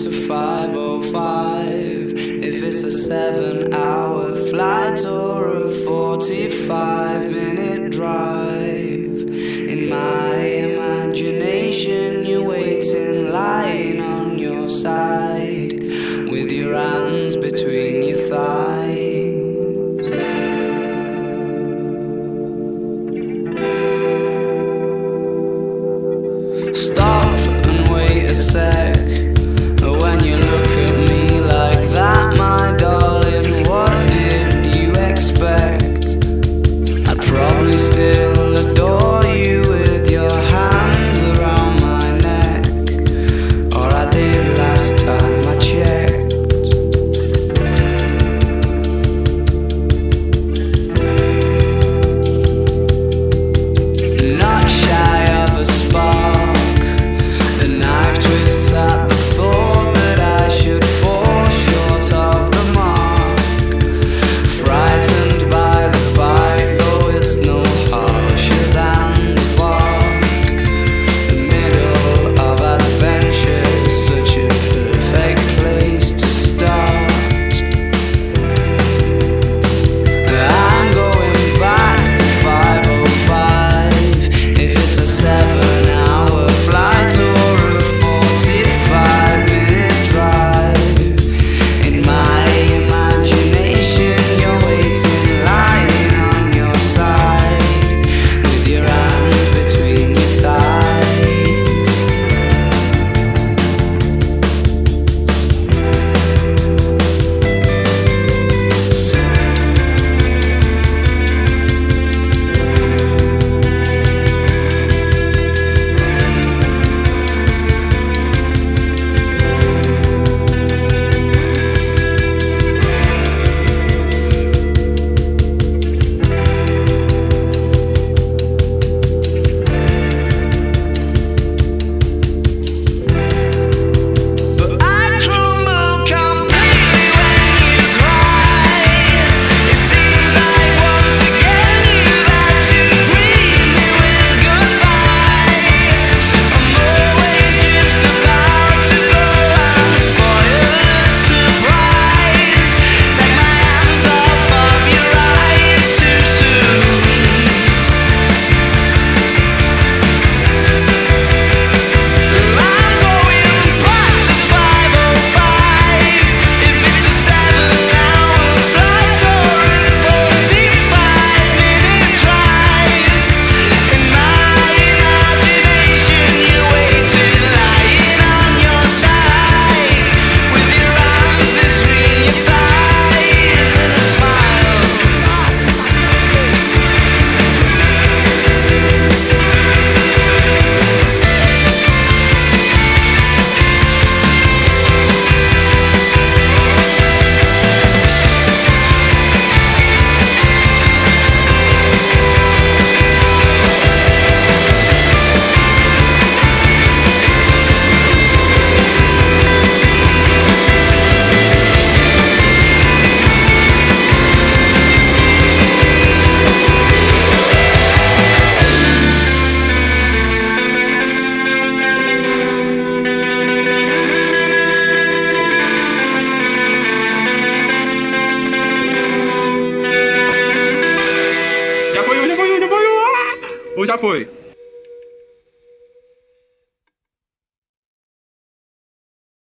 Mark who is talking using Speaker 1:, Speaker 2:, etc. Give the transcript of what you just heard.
Speaker 1: to 5:05. If it's a 7-hour flight or a 45-minute drive, in my imagination you're waiting, lying on your side, with your hands between your thighs. Stop and wait a sec. When you look at me like that, my darling, what did you expect? I'd probably still adore you with your hands around my neck, or I did last time I checked. Not shy of a spark, the knife twists at the thought that I should fall short of the mark. Frightened by the bite, though it's no harsher than the bark. The middle of adventure, such a perfect place to start. I'm going back to 5:05. If it's a 7-hour flight or a 45-minute drive, in my imagination you're waiting, lying on your side, with your hands between your thighs. But I crumble completely when you cry. It seems like once again you've had to greet me with goodbye. I'm always just about to go and spoil the surprise. Take my hands off of your eyes too soon. I'm going back to 5:05. If it's a 7-hour flight or a 45-minute drive, in my imagination you're waiting, lying on your side, with your arms between your thighs and a smile.
Speaker 2: Já foi. Ou já foi?